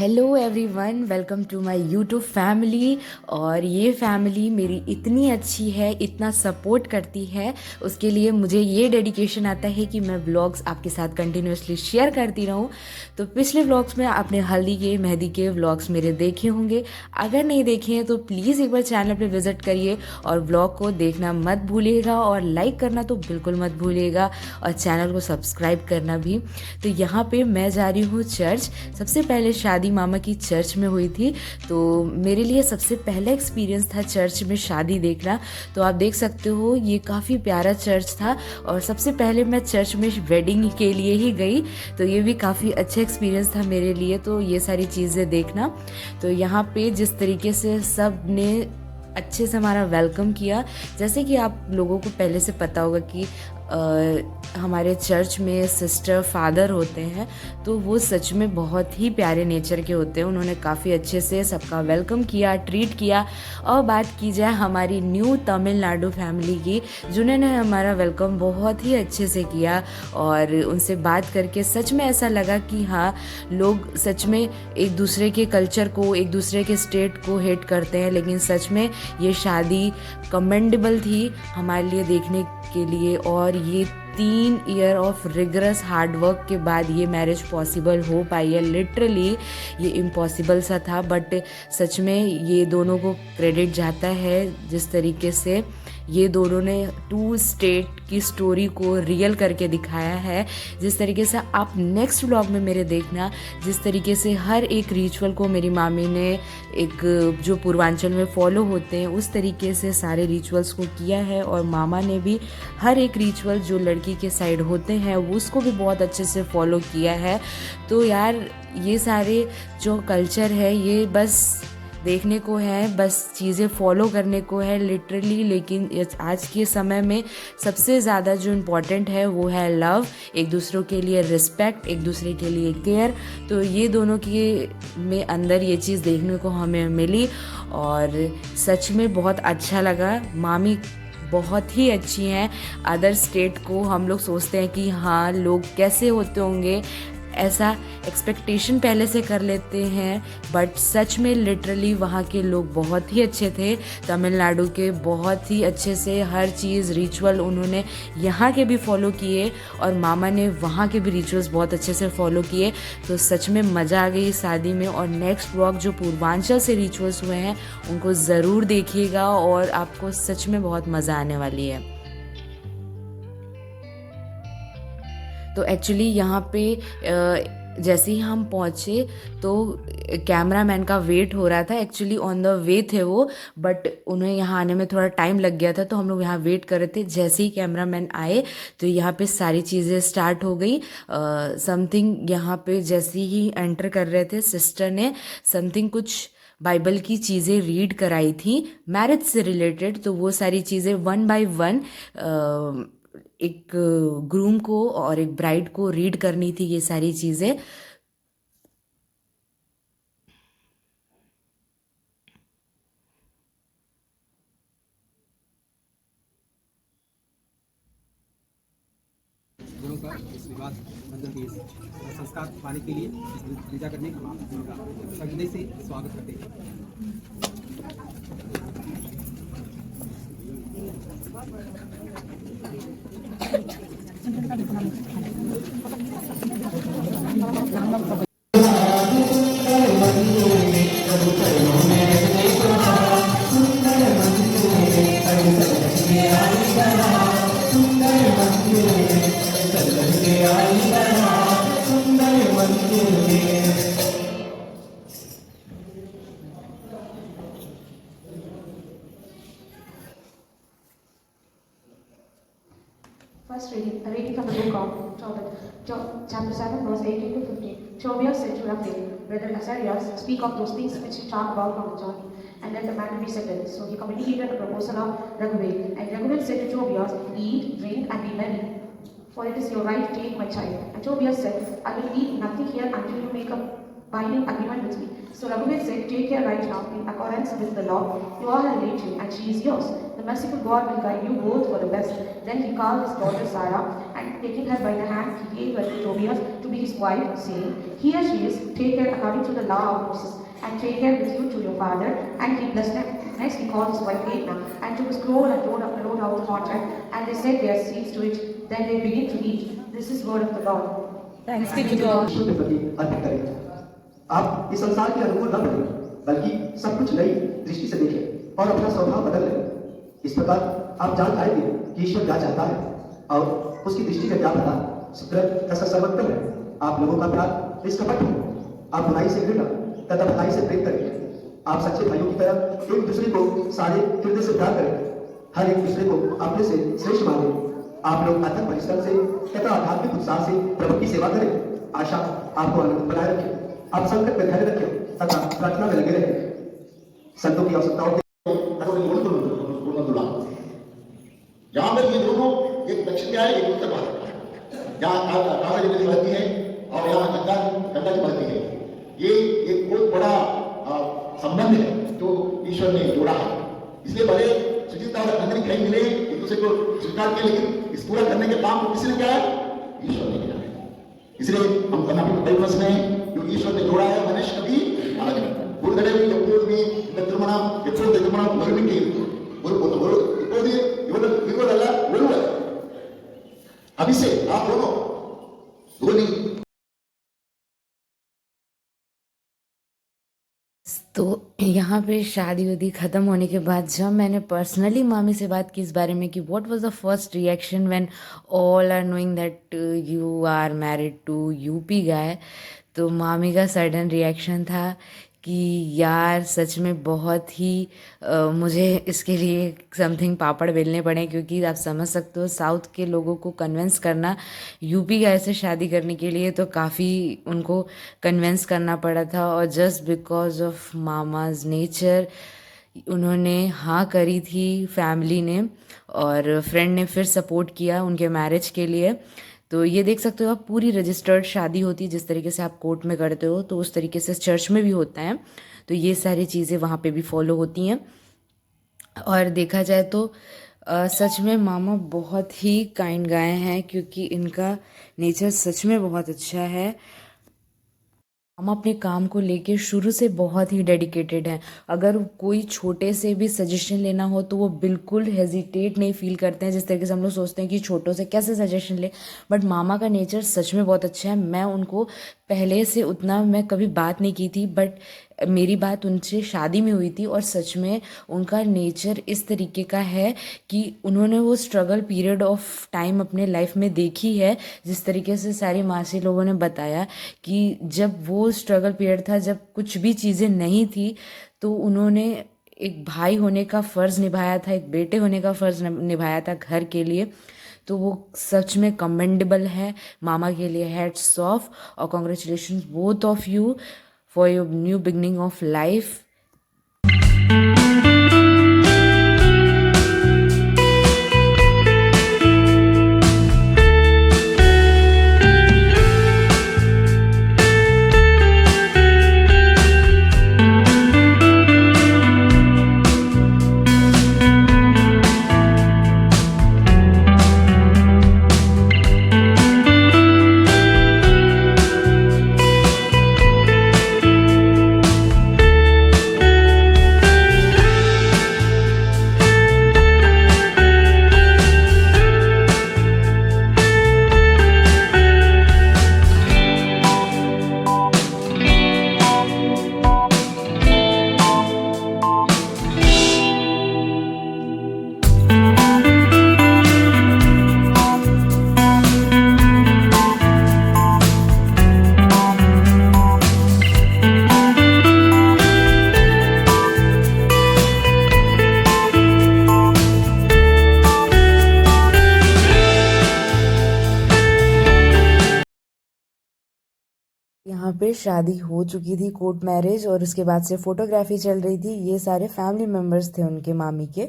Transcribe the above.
Hello everyone, welcome to my YouTube family. और ये family मेरी इतनी अच्छी है, इतना सपोर्ट करती है, उसके लिए मुझे ये डेडिकेशन आता है कि मैं व्लॉग्स आपके साथ कंटिन्यूसली शेयर करती रहूं। तो पिछले व्लॉग्स में आपने हल्दी के मेहंदी के व्लॉग्स मेरे देखे होंगे। अगर नहीं देखे हैं तो प्लीज़ एक बार चैनल पे विजिट करिए और व्लॉग को देखना मत भूलिएगा और लाइक करना तो बिल्कुल मत भूलिएगा और चैनल को सब्सक्राइब करना भी। तो यहाँ पे मैं जा रही हूँ चर्च। सबसे पहले शादी मामा की चर्च में हुई थी, तो मेरे लिए सबसे पहला एक्सपीरियंस था चर्च में शादी देखना। तो आप देख सकते हो ये काफ़ी प्यारा चर्च था और सबसे पहले मैं चर्च में वेडिंग के लिए ही गई, तो ये भी काफ़ी अच्छा एक्सपीरियंस था मेरे लिए। तो ये सारी चीज़ें देखना, तो यहाँ पे जिस तरीके से सब ने अच्छे से हमारा वेलकम किया, जैसे कि आप लोगों को पहले से पता होगा कि हमारे चर्च में सिस्टर फादर होते हैं, तो वो सच में बहुत ही प्यारे नेचर के होते हैं। उन्होंने काफ़ी अच्छे से सबका वेलकम किया, ट्रीट किया। और बात की जाए हमारी न्यू तमिलनाडु फैमिली की, जिन्होंने हमारा वेलकम बहुत ही अच्छे से किया और उनसे बात करके सच में ऐसा लगा कि हाँ, लोग सच में एक दूसरे के कल्चर को, एक दूसरे के स्टेट को हेट करते हैं, लेकिन सच में ये शादी कमेंडेबल थी हमारे लिए देखने के लिए। और ये 3 ईयर ऑफ रिगरस हार्डवर्क के बाद ये मैरिज पॉसिबल हो पाई है। लिटरली ये इम्पॉसिबल सा था, बट सच में ये दोनों को क्रेडिट जाता है जिस तरीके से ये दोनों ने 2 स्टेट की स्टोरी को रियल करके दिखाया है। जिस तरीके से आप नेक्स्ट व्लॉग में मेरे देखना, जिस तरीके से हर एक रिचुअल को मेरी मामी ने एक जो पूर्वांचल में फॉलो होते हैं उस तरीके से सारे रिचुअल्स को किया है। और मामा ने भी हर एक रिचुअल जो लड़की के साइड होते हैं वो उसको भी बहुत अच्छे से फॉलो किया है। तो यार ये सारे जो कल्चर है ये बस देखने को है, बस चीज़ें फॉलो करने को है लिटरली। लेकिन आज के समय में सबसे ज़्यादा जो इम्पोर्टेंट है वो है लव, एक दूसरों के लिए रिस्पेक्ट, एक दूसरे के लिए केयर। तो ये दोनों के में अंदर ये चीज़ देखने को हमें मिली और सच में बहुत अच्छा लगा। मामी बहुत ही अच्छी हैं। अदर स्टेट को हम लोग सोचते हैं कि हाँ लोग कैसे होते होंगे, ऐसा एक्सपेक्टेशन पहले से कर लेते हैं, बट सच में लिटरली वहाँ के लोग बहुत ही अच्छे थे। तमिलनाडु के बहुत ही अच्छे से हर चीज़ रिचुअल उन्होंने यहाँ के भी फॉलो किए और मामा ने वहाँ के भी रिचुअल्स बहुत अच्छे से फॉलो किए। तो सच में मज़ा आ गई इस शादी में। और नेक्स्ट व्लॉग जो पूर्वांचल से रिचुअल्स हुए हैं उनको ज़रूर देखिएगा और आपको सच में बहुत मज़ा आने वाली है। तो एक्चुअली यहाँ पे जैसे ही हम पहुँचे तो कैमरामैन का वेट हो रहा था। एक्चुअली ऑन द वे थे वो, बट उन्हें यहाँ आने में थोड़ा टाइम लग गया था, तो हम लोग यहाँ वेट कर रहे थे। जैसे ही कैमरामैन आए तो यहाँ पे सारी चीज़ें स्टार्ट हो गई। समथिंग यहाँ पे जैसे ही एंटर कर रहे थे सिस्टर ने समथिंग कुछ बाइबल की चीज़ें रीड कराई थी मैरिज से रिलेटेड। तो वो सारी चीज़ें वन बाय वन एक ग्रूम को और एक ब्राइड को रीड करनी थी ये सारी चीज़ें। गुरु का इस विवाह बंधन के संस्कार पाने के लिए पूजा करने उनका सजने से स्वागत करते हैं। First reading, a reading from the book of Tobit, chapter 7, verse 18 to 15. Tobias said to Raphael, Brother Azarias, speak of those things which you talk about on the journey, and let the matter be settled. So he communicated the proposal of Raguel. And Raguel said to Tobias, eat, drink, and be merry, for it is your right to take my child. And Tobias said, I will eat nothing here until you make up binding agreement with me. So Raghuveer said, take care right now in accordance with the law. You are her relative and she is yours. The merciful God will guide you both for the best. Then he called his daughter Sarah and taking her by the hand, he gave her to Tobias to be his wife, saying, here she is, take her according to the law of Moses, and take her with you to your father, and he blessed them. Next he called his wife Edna, and took a scroll and wrote out the contract, and they set their seals to it. Then they began to eat. This is word of the Lord. Thanks be to God. ईश्वर के प्रति अर्पित करें। आप इस संसार के अनुकूल न बने, बल्कि सब कुछ नई दृष्टि से देखें और अपना स्वभाव बदल लें। इस प्रकार आप जान पाएंगे कि ईश्वर क्या चाहता है और उसकी दृष्टि में क्या भला सुंदर तथा सर्वोत्तम है। आप लोगों का प्यार निष्कपट हो, आप बुराई से घृणा तथा भलाई से प्रेम करें। आप सच्चे भाइयों की तरह एक दूसरे को सारे हृदय से प्यार करें, हर एक दूसरे को अपने से श्रेष्ठ माने। आप लोग अथक परिश्रम से तथा आध्यात्मिक उत्साह से प्रभु की सेवा करें। आशा आपको आनंद बनाए रखे। आप संकट में धैर्य रखें तथा प्रार्थना में लगे रहें। संतों की आवश्यकताओं के यहाँ पर ये दोनों एक दक्षिण में है, एक उत्तर भारत में। यहाँ कावेरी नदी बहती है और यहाँ गंगा जी बहती है। ये एक बहुत बड़ा संबंध है जो ईश्वर ने जोड़ा है। इसलिए भले सुचिता और नंदनी कहीं मिले, एक दूसरे को स्वीकार किया, लेकिन इस पूरा करने के काम को किसने किया है? ईश्वर ने किया है। इसलिए हम कर्नाटक परिवर्तन में जो ईश्वर ने जोड़ा है, मनुष्य कभी अलग नहीं। उड़गड़े भी எப்போதுமே இந்த திருமணம் எப்போது திருமணம் ஒருமிக்க இருக்கும். இப்போது இவர்கள் இருவரல்ல ஒருவர். अभिषेक आप दोनों धोनी। तो यहाँ पे शादी वादी ख़त्म होने के बाद जब मैंने पर्सनली मामी से बात की इस बारे में कि what was the first reaction when all are knowing that you are married to UP guy, तो मामी का सडन रिएक्शन था कि यार सच में बहुत ही मुझे इसके लिए समथिंग पापड़ बेलने पड़े, क्योंकि आप समझ सकते हो साउथ के लोगों को कन्विंस करना यूपी गाय से शादी करने के लिए तो काफ़ी उनको कन्विंस करना पड़ा था। और just because of mama's nature उन्होंने हाँ करी थी फैमिली ने, और फ्रेंड ने फिर सपोर्ट किया उनके मैरिज के लिए। तो ये देख सकते हो आप, पूरी रजिस्टर्ड शादी होती है जिस तरीके से आप कोर्ट में करते हो, तो उस तरीके से चर्च में भी होता है। तो ये सारी चीज़ें वहाँ पे भी फॉलो होती हैं। और देखा जाए तो सच में मामा बहुत ही काइंड गाय हैं, क्योंकि इनका नेचर सच में बहुत अच्छा है। मामा अपने काम को लेके शुरू से बहुत ही डेडिकेटेड हैं। अगर कोई छोटे से भी सजेशन लेना हो तो वो बिल्कुल हेजिटेट नहीं फील करते हैं। जिस तरीके से हम लोग सोचते हैं कि छोटों से कैसे सजेशन ले, बट मामा का नेचर सच में बहुत अच्छा है। मैं उनको पहले से उतना मैं कभी बात नहीं की थी, बट मेरी बात उनसे शादी में हुई थी, और सच में उनका नेचर इस तरीके का है कि उन्होंने वो स्ट्रगल पीरियड ऑफ टाइम अपने लाइफ में देखी है। जिस तरीके से सारी मासी लोगों ने बताया कि जब वो स्ट्रगल पीरियड था, जब कुछ भी चीज़ें नहीं थी, तो उन्होंने एक भाई होने का फ़र्ज़ निभाया था, एक बेटे होने का फ़र्ज़ निभाया था घर के लिए। तो वो सच में कमेंडेबल है। मामा के लिए हैट्स ऑफ, और congratulation both of you for your new beginning of life. यहाँ पे शादी हो चुकी थी, कोर्ट मैरिज, और उसके बाद से फोटोग्राफी चल रही थी। ये सारे फैमिली मेम्बर्स थे उनके मामी के।